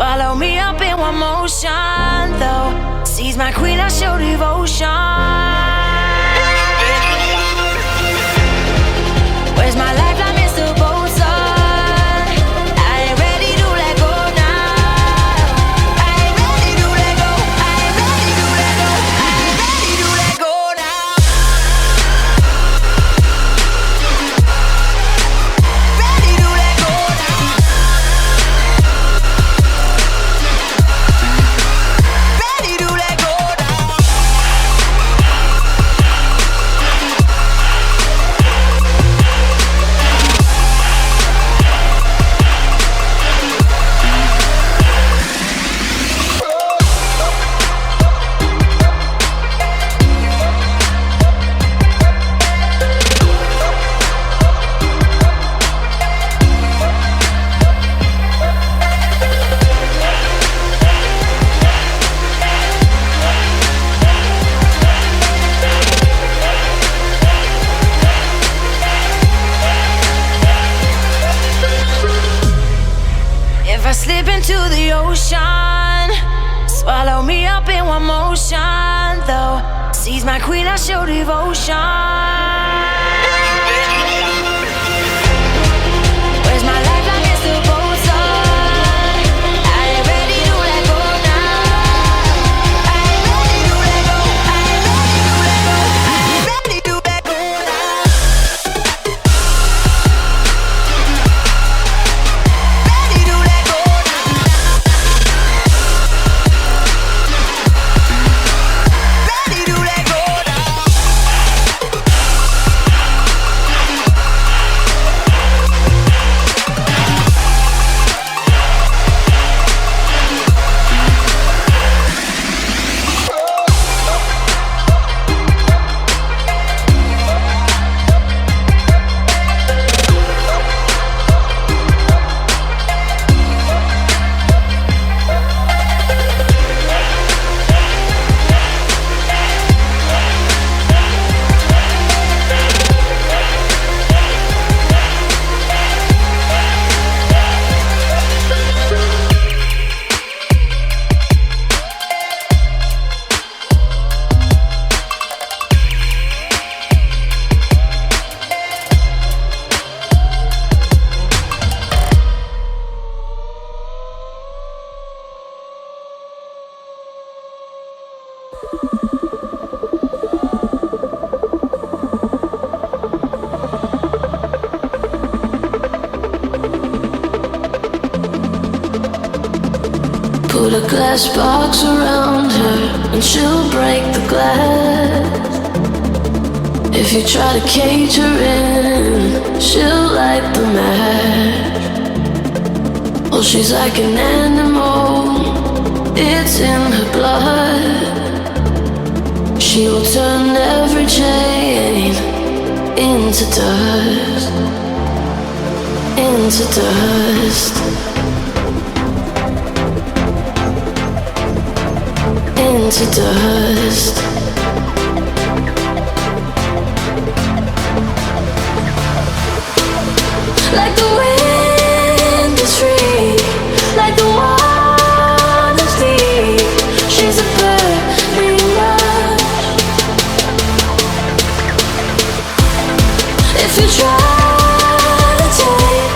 Swallow me up in one motion, though. Seize my queen, I show devotion. Where's my lifeline, Mr. Bolton? I ain't ready to let go now. I ain't ready to let go. I ain't ready to let go. I ain't ready to let go now. Ready to let go now. Ready to let go now. If I slip into the ocean, swallow me up in one motion, though. Seize my queen, I show devotion. Where's my lifeline, Mr. Bolton? I ain't ready to let go now. I ain't ready to let go. I ain't ready to let go. I ain't ready to let go now. Ready to let go now. Ready to let go now. Put a glass box around her and she'll break the glass. If you try to cage her in, she'll light the match. Oh, she's like an animal, it's in her blood. She will turn every chain into dust, into dust, into dust. Like the wind is free, like the water's deep. She's a burning rush. If you try to take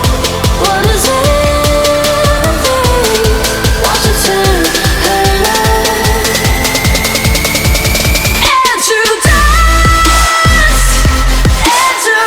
what is anything, watch it turn her into dust, into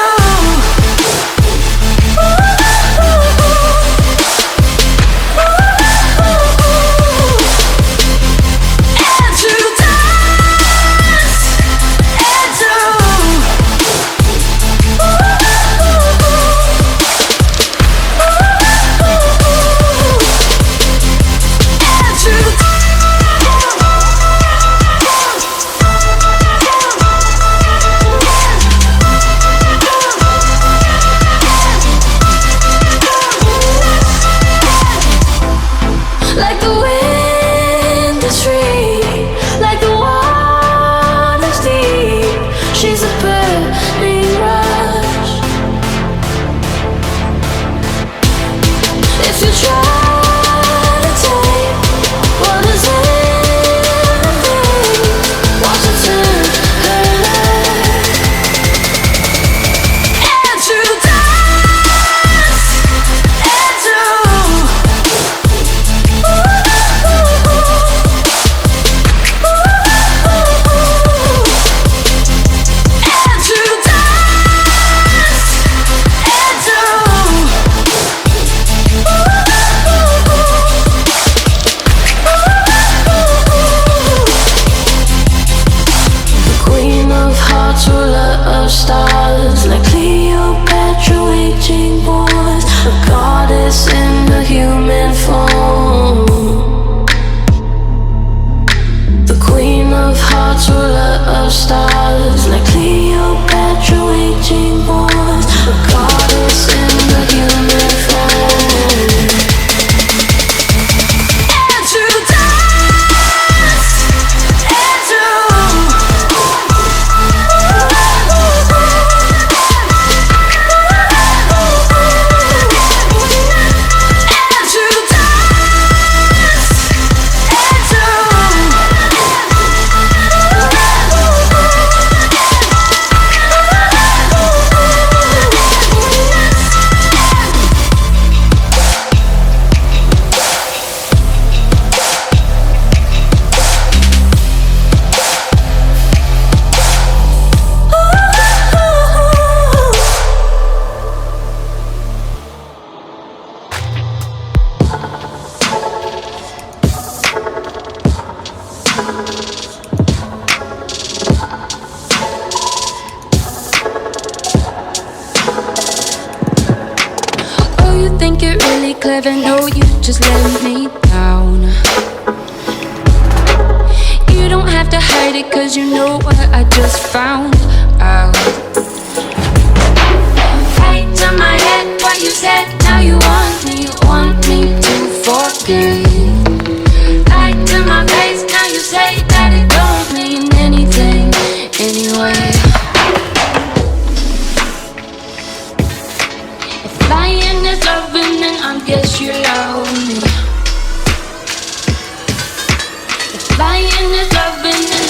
even though you just let me down. You don't have to hide it, cause you know what I just found out. Right to my head, what you said, now you want me to forget. Right to my face, now you say that it don't mean anything anyway. If lying is loving, then I guess you love me. If lying is loving, then